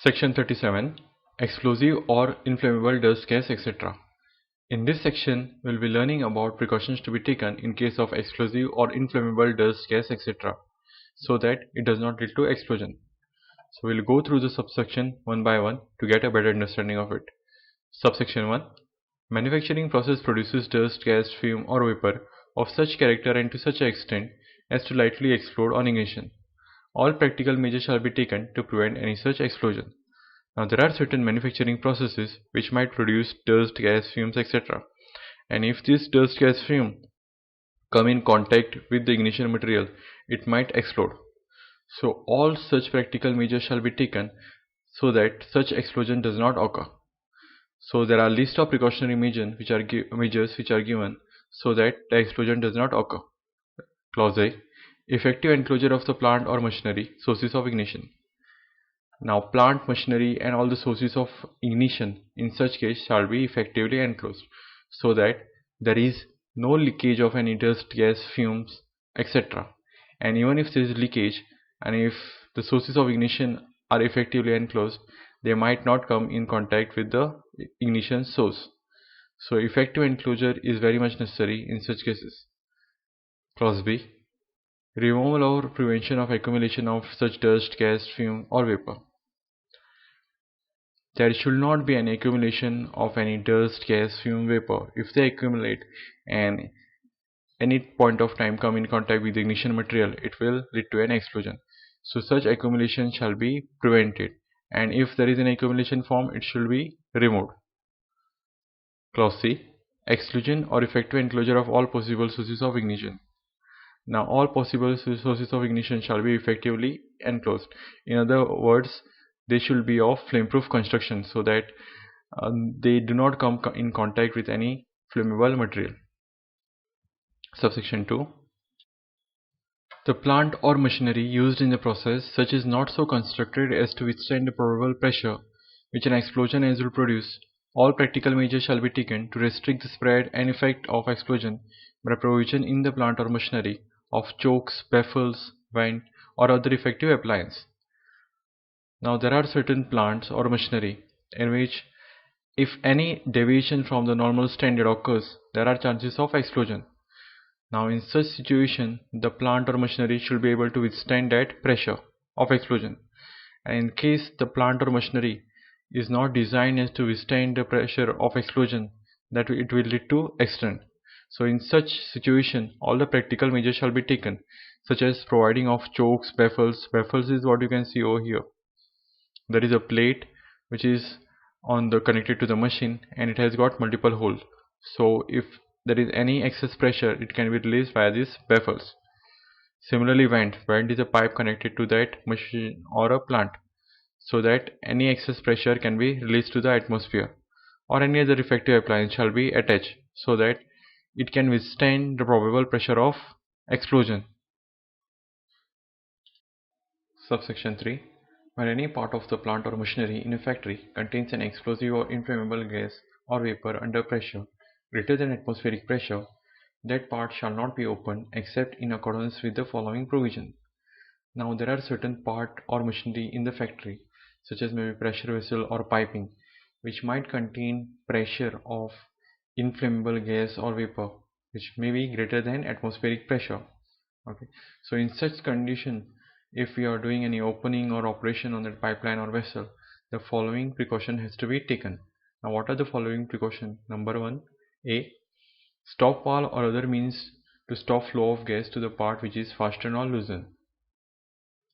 Section 37. Explosive or inflammable dust gas, etc. In this section, we'll be learning about precautions to be taken in case of explosive or inflammable dust gas, etc. so that it does not lead to explosion. So we'll go through the subsection one by one to get a better understanding of it. Subsection 1. Manufacturing process produces dust, gas, fume or vapor of such character and to such an extent as to lightly explode on ignition. All practical measures shall be taken to prevent any such explosion. Now there are certain manufacturing processes which might produce dust, gas, fumes, etc. And if this dust, gas, fume come in contact with the ignition material, it might explode. So all such practical measures shall be taken so that such explosion does not occur. So there are list of precautionary measures which are given so that the explosion does not occur. Clause A. Effective enclosure of the plant or machinery, sources of ignition. Now plant, machinery and all the sources of ignition in such case shall be effectively enclosed so that there is no leakage of any dust, gas, fumes, etc. And even if there is leakage and if the sources of ignition are effectively enclosed, they might not come in contact with the ignition source. So effective enclosure is very much necessary in such cases. Clause B. Removal or prevention of accumulation of such dust, gas, fume or vapor. There should not be an accumulation of any dust, gas, fume, vapor. If they accumulate and any point of time come in contact with the ignition material, it will lead to an explosion. So such accumulation shall be prevented, and if there is an accumulation form, it should be removed. Clause C. Exclusion or effective enclosure of all possible sources of ignition. Now all possible sources of ignition shall be effectively enclosed. In other words, they should be of flame-proof construction so that they do not come in contact with any flammable material. Subsection 2. The plant or machinery used in the process such is not so constructed as to withstand the probable pressure which an explosion will produce. All practical measures shall be taken to restrict the spread and effect of explosion by provision in the plant or machinery of chokes, baffles, vent or other effective appliance. Now there are certain plants or machinery in which if any deviation from the normal standard occurs, there are chances of explosion. Now in such situation, the plant or machinery should be able to withstand that pressure of explosion. And in case the plant or machinery is not designed as to withstand the pressure of explosion, that it will lead to accident. So in such situation, all the practical measures shall be taken, such as providing of chokes, baffles. Baffles is what you can see over here. There is a plate which is connected to the machine and it has got multiple holes. So if there is any excess pressure, it can be released via these baffles. Similarly, vent is a pipe connected to that machine or a plant so that any excess pressure can be released to the atmosphere, or any other effective appliance shall be attached so that it can withstand the probable pressure of explosion. Subsection 3. When any part of the plant or machinery in a factory contains an explosive or inflammable gas or vapor under pressure greater than atmospheric pressure, that part shall not be opened except in accordance with the following provision. Now there are certain part or machinery in the factory, such as maybe pressure vessel or piping, which might contain pressure of inflammable gas or vapor, which may be greater than atmospheric pressure. Okay, so in such condition, if we are doing any opening or operation on that pipeline or vessel, the following precaution has to be taken. Now what are the following precautions? Number 1, A. Stop valve or other means to stop flow of gas to the part which is fastened or loosened.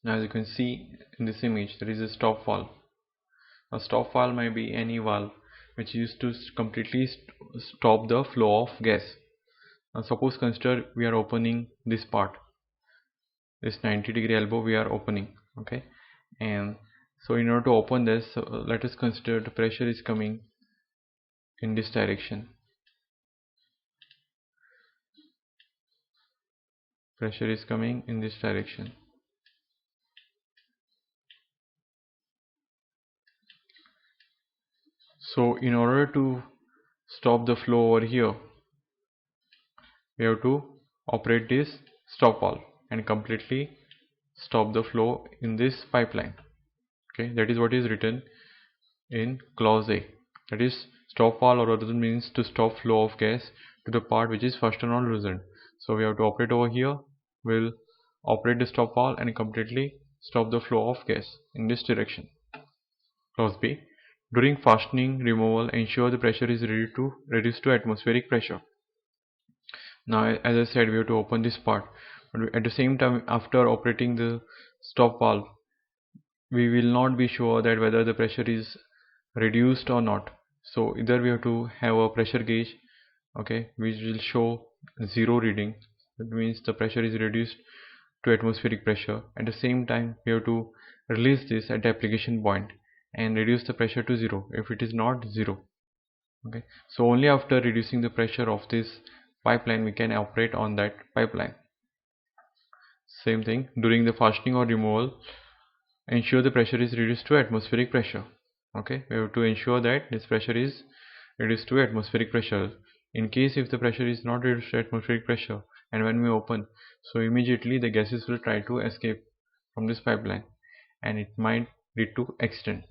Now as you can see in this image, there is a stop valve. A stop valve may be any valve which is used to completely stop the flow of gas. Now suppose consider we are opening this part, this 90-degree elbow we are opening, okay, and so in order to open this, let us consider the pressure is coming in this direction. Pressure is coming in this direction. So in order to stop the flow over here, we have to operate this stop valve and completely stop the flow in this pipeline. Okay, that is what is written in clause A. That is, stop valve or other means to stop flow of gas to the part which is first or not loosened. So we have to operate over here. We'll operate the stop valve and completely stop the flow of gas in this direction. Clause B. During fastening removal, ensure the pressure is reduced to atmospheric pressure. Now, as I said, we have to open this part, but at the same time, after operating the stop valve, we will not be sure that whether the pressure is reduced or not. So either we have to have a pressure gauge, okay, which will show zero reading. That means the pressure is reduced to atmospheric pressure. At the same time, we have to release this at the application point and reduce the pressure to zero if it is not zero. Okay, so only after reducing the pressure of this pipeline we can operate on that pipeline. Same thing, during the fastening or removal, ensure the pressure is reduced to atmospheric pressure. Okay, we have to ensure that this pressure is reduced to atmospheric pressure. In case if the pressure is not reduced to atmospheric pressure, and when we open, so immediately the gases will try to escape from this pipeline and it might lead to accident.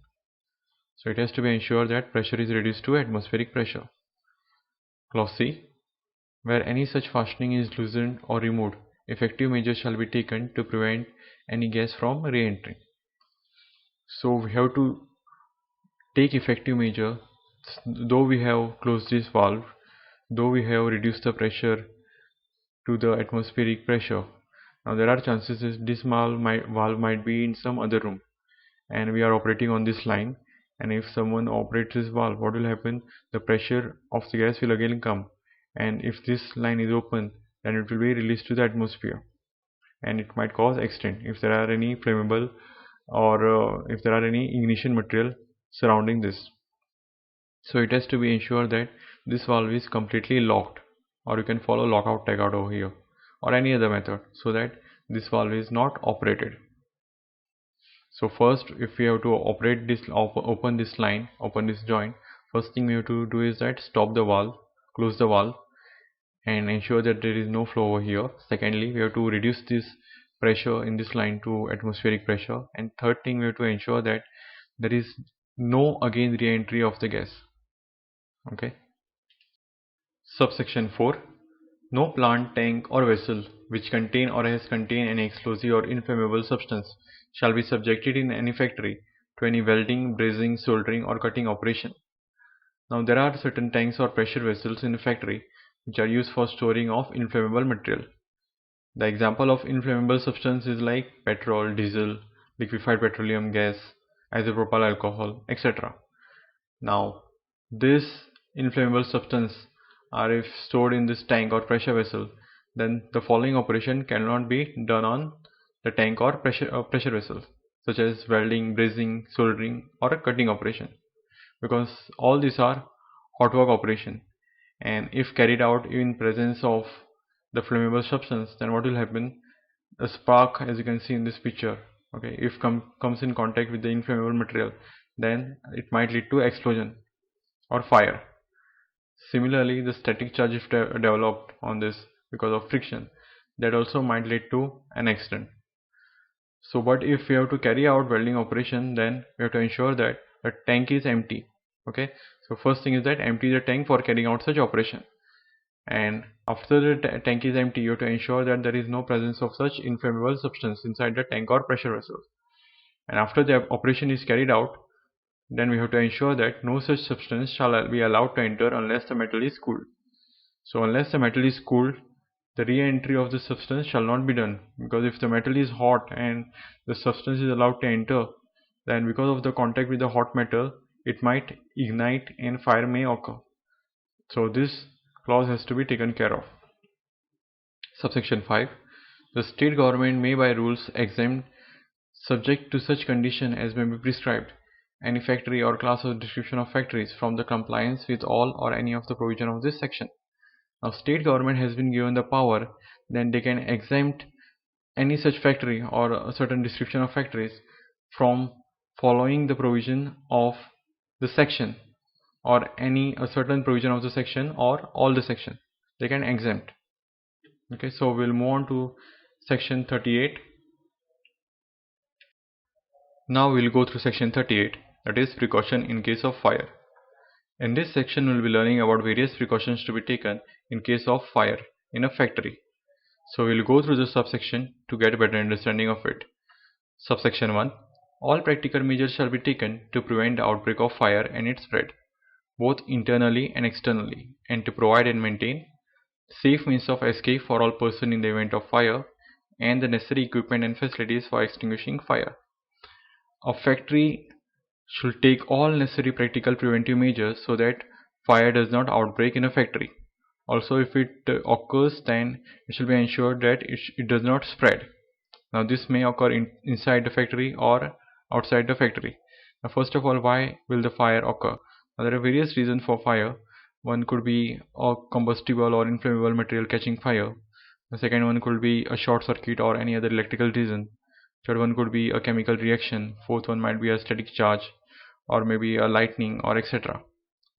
So it has to be ensured that pressure is reduced to atmospheric pressure. Clause C. Where any such fastening is loosened or removed, effective measures shall be taken to prevent any gas from re-entering. So we have to take effective measure. Though we have closed this valve, though we have reduced the pressure to the atmospheric pressure, now there are chances that this valve might be in some other room and we are operating on this line, and if someone operates this valve, what will happen? The pressure of the gas will again come, and if this line is open, then it will be released to the atmosphere and it might cause accident if there are any flammable or if there are any ignition material surrounding this. So it has to be ensured that this valve is completely locked, or you can follow lockout tagout over here or any other method so that this valve is not operated. So first, if we have to operate this, open this line, open this joint, first thing we have to do is that stop the valve, close the valve and ensure that there is no flow over here. Secondly, we have to reduce this pressure in this line to atmospheric pressure, and third thing, we have to ensure that there is no again re-entry of the gas. Okay. Subsection 4. No plant, tank or vessel which contain or has contained any explosive or inflammable substance shall be subjected in any factory to any welding, brazing, soldering or cutting operation. Now there are certain tanks or pressure vessels in a factory which are used for storing of inflammable material. The example of inflammable substance is like petrol, diesel, liquefied petroleum gas, isopropyl alcohol, etc. Now this inflammable substance are if stored in this tank or pressure vessel, then the following operation cannot be done on the tank or pressure vessel, such as welding, brazing, soldering or a cutting operation, because all these are hot work operation, and if carried out in presence of the flammable substance, then what will happen? A spark, as you can see in this picture, okay, if comes in contact with the inflammable material, then it might lead to explosion or fire. Similarly, the static charge if developed on this because of friction, that also might lead to an accident. So but if we have to carry out welding operation, then we have to ensure that the tank is empty. Okay, so first thing is that empty the tank for carrying out such operation, and after the tank is empty, you have to ensure that there is no presence of such inflammable substance inside the tank or pressure vessel. And after the operation is carried out, then we have to ensure that no such substance shall be allowed to enter unless the metal is cooled. So unless the metal is cooled, the re-entry of the substance shall not be done, because if the metal is hot and the substance is allowed to enter, then because of the contact with the hot metal, it might ignite and fire may occur. So this clause has to be taken care of. Subsection 5. The state government may by rules exempt, subject to such condition as may be prescribed, any factory or class or description of factories from the compliance with all or any of the provision of this section. Now state government has been given the power, then they can exempt any such factory or a certain description of factories from following the provision of the section, or any a certain provision of the section or all the section they can exempt. Okay, so we'll move on to section 38. Now we'll go through section 38, that is precaution in case of fire. In this section we'll be learning about various precautions to be taken in case of fire in a factory. So we'll go through the subsection to get a better understanding of it. Subsection 1. All practical measures shall be taken to prevent the outbreak of fire and its spread, both internally and externally, and to provide and maintain safe means of escape for all persons in the event of fire, and the necessary equipment and facilities for extinguishing fire. A factory should take all necessary practical preventive measures so that fire does not outbreak in a factory. Also, if it occurs, then it should be ensured that it does not spread. Now this may occur inside the factory or outside the factory. Now first of all, why will the fire occur? Now there are various reasons for fire. One could be a combustible or inflammable material catching fire. The second one could be a short circuit or any other electrical reason. Third one could be a chemical reaction. Fourth one might be a static charge, or maybe a lightning, or etc.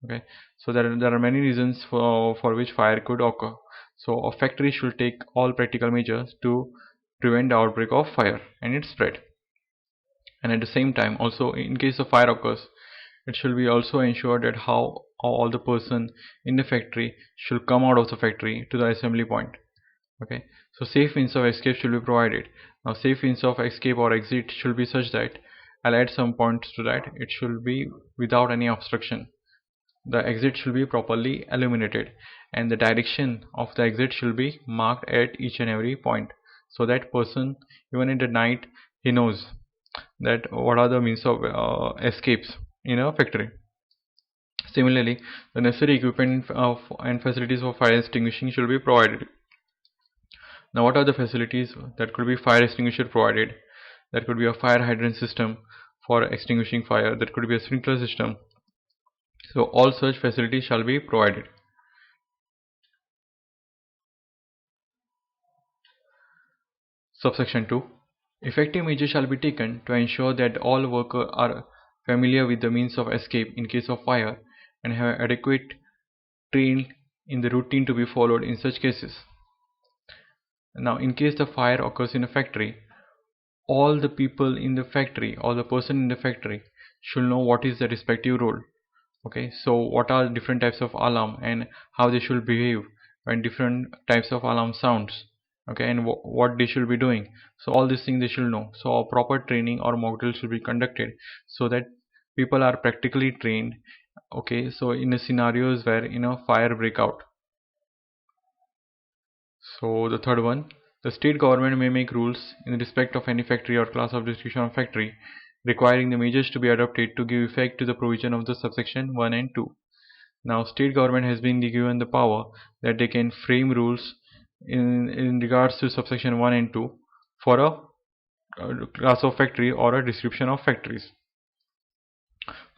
Okay, so there are many reasons for which fire could occur. So a factory should take all practical measures to prevent the outbreak of fire and its spread. And at the same time, also in case of fire occurs, it should be also ensured that how all the person in the factory should come out of the factory to the assembly point. Okay, so safe means of escape should be provided. Now safe means of escape or exit should be such that I'll add some points to that. It should be without any obstruction. The exit should be properly illuminated, and the direction of the exit should be marked at each and every point, so that person, even in the night, he knows that what are the means of escapes in a factory. Similarly, the necessary equipment and facilities for fire extinguishing should be provided. Now what are the facilities that could be fire extinguisher provided? That could be a fire hydrant system for extinguishing fire. That could be a sprinkler system. So all such facilities shall be provided. Subsection 2. Effective measures shall be taken to ensure that all workers are familiar with the means of escape in case of fire and have adequate training in the routine to be followed in such cases. Now in case the fire occurs in a factory, all the people in the factory, all the person in the factory should know what is the respective role. Okay, so what are different types of alarm and how they should behave when different types of alarm sounds. Okay, and what they should be doing. So all these things they should know. So a proper training or mock drill should be conducted so that people are practically trained. Okay, so in a scenarios where fire breakout. So the third one, the state government may make rules in respect of any factory or class of description of factory, requiring the measures to be adopted to give effect to the provision of the subsection 1 and 2. Now state government has been given the power that they can frame rules in regards to subsection 1 and 2 for a class of factory or a description of factories,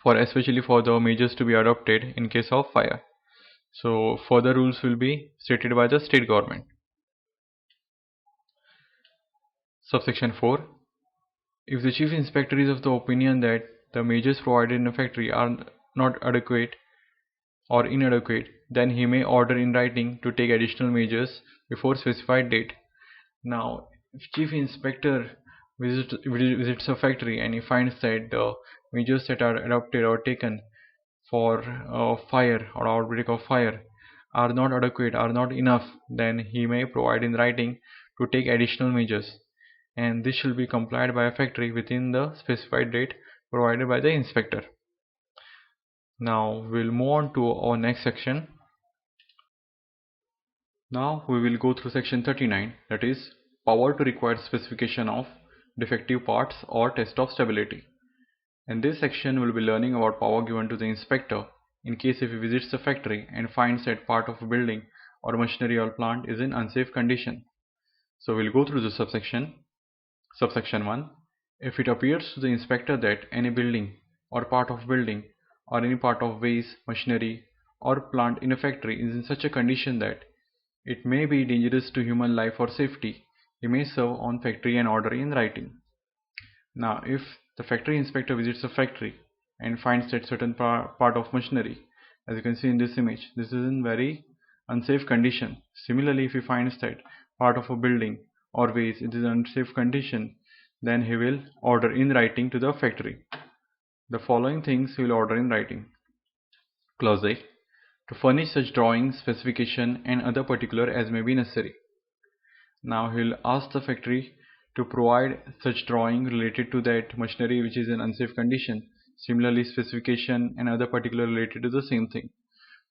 for especially for the measures to be adopted in case of fire. So further rules will be stated by the state government. Subsection 4. If the chief inspector is of the opinion that the measures provided in a factory are not adequate or inadequate, then he may order in writing to take additional measures before specified date. Now, if chief inspector visits a factory and he finds that the measures that are adopted or taken for fire or outbreak of fire are not adequate, are not enough, then he may provide in writing to take additional measures, and this should be complied by a factory within the specified date provided by the inspector. Now we'll move on to our next section. Now we will go through section 39, that is power to require specification of defective parts or test of stability. In this section we'll be learning about power given to the inspector in case if he visits the factory and finds that part of a building or machinery or plant is in unsafe condition. So we'll go through the subsection. Subsection 1. If it appears to the inspector that any building or part of building or any part of waste, machinery or plant in a factory is in such a condition that it may be dangerous to human life or safety, he may serve on factory and order in writing. Now if the factory inspector visits a factory and finds that certain part of machinery, as you can see in this image, this is in very unsafe condition. Similarly, if he finds that part of a building or waste it is in unsafe condition, then he will order in writing to the factory. The following things he will order in writing. Clause A. To furnish such drawings, specification and other particular as may be necessary. Now he will ask the factory to provide such drawing related to that machinery which is in unsafe condition. Similarly, specification and other particular related to the same thing,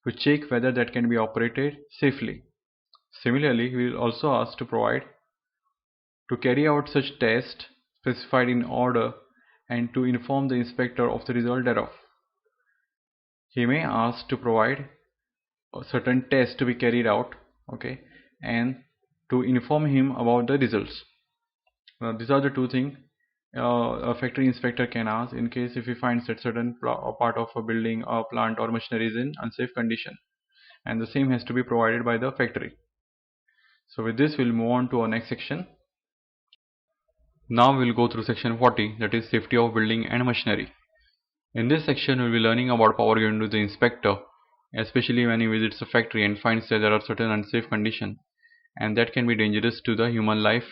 to check whether that can be operated safely. Similarly, we will also ask to carry out such test specified in order and to inform the inspector of the result thereof. He may ask to provide a certain test to be carried out, okay, and to inform him about the results. Now these are the two things a factory inspector can ask in case if he finds that certain part of a building or plant or machinery is in unsafe condition, and the same has to be provided by the factory. So with this we'll move on to our next section. Now we'll go through section 40, that is safety of building and machinery. In this section we'll be learning about power given to the inspector, especially when he visits a factory and finds that there are certain unsafe conditions and that can be dangerous to the human life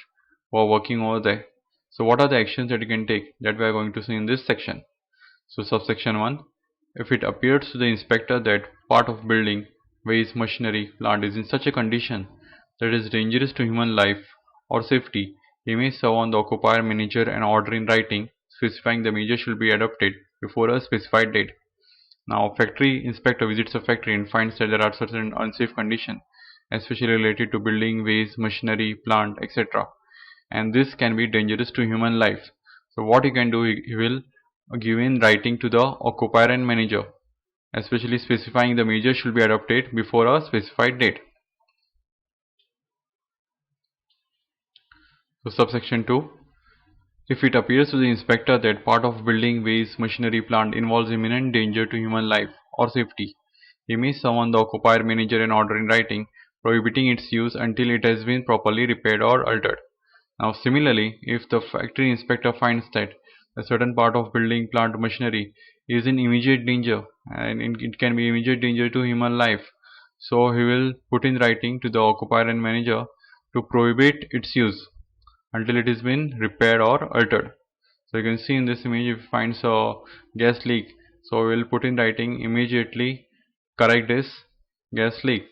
who are working over there. So what are the actions that you can take, that we are going to see in this section. So subsection 1, if it appears to the inspector that part of building, waste, machinery, plant is in such a condition that is dangerous to human life or safety, he may serve on the occupier manager an order in writing specifying the measure should be adopted before a specified date. Now factory inspector visits a factory and finds that there are certain unsafe conditions, especially related to building, waste, machinery, plant, etc. and this can be dangerous to human life. So what he can do, he will give in writing to the occupier and manager, especially specifying the measure should be adopted before a specified date. So subsection 2, if it appears to the inspector that part of building, waste, machinery, plant involves imminent danger to human life or safety, he may summon the occupier manager an order in writing prohibiting its use until it has been properly repaired or altered. Now similarly, if the factory inspector finds that a certain part of building, plant, machinery is in immediate danger and it can be immediate danger to human life, so he will put in writing to the occupier and manager to prohibit its use until it has been repaired or altered. So you can see in this image, if it finds a gas leak, so we will put in writing immediately correct this gas leak,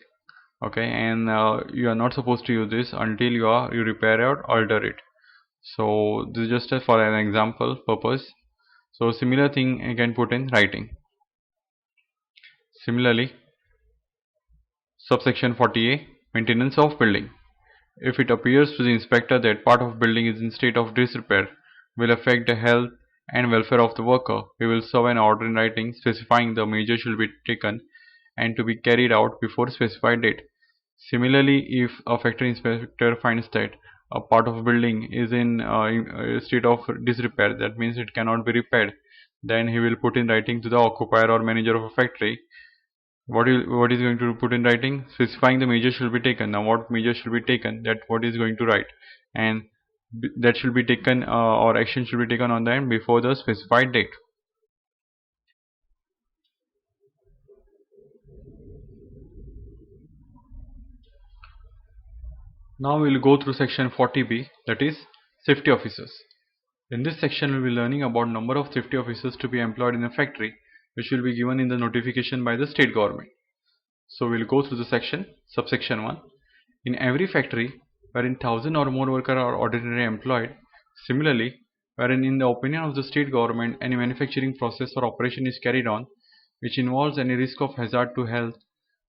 okay, and you are not supposed to use this until you repair or alter it. So this is just for an example purpose. So similar thing you can put in writing. Similarly, subsection 40A, maintenance of building. If it appears to the inspector that part of building is in state of disrepair, will affect the health and welfare of the worker, he will serve an order in writing specifying the measure should be taken and to be carried out before specified date. Similarly, if a factory inspector finds that a part of a building is in a state of disrepair, that means it cannot be repaired, then he will put in writing to the occupier or manager of a factory what is going to put in writing, specifying the measure should be taken. Now what measure should be taken, that what is going to write, and that should be taken or action should be taken on them before the specified date. Now we will go through section 40B, that is safety officers. In this section we will be learning about number of safety officers to be employed in a factory, which will be given in the notification by the state government. So we will go through the section. Subsection 1. In every factory wherein 1000 or more workers are ordinarily employed, similarly, wherein in the opinion of the state government any manufacturing process or operation is carried on which involves any risk of hazard to health,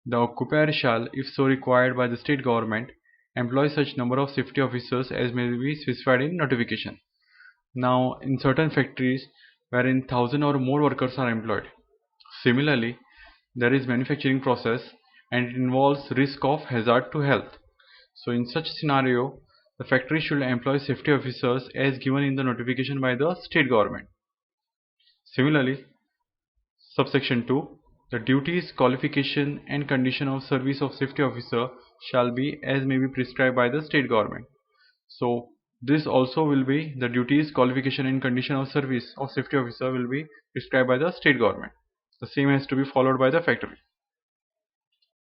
the occupier shall, if so required by the state government, employ such number of safety officers as may be specified in notification. Now in certain factories wherein 1000 or more workers are employed, similarly there is manufacturing process and it involves risk of hazard to health. So in such scenario, the factory should employ safety officers as given in the notification by the state government. Similarly, subsection 2, the duties, qualification and condition of service of safety officer shall be as may be prescribed by the state government. So this also will be the duties, qualification and condition of service of safety officer will be prescribed by the state government. The same has to be followed by the factory.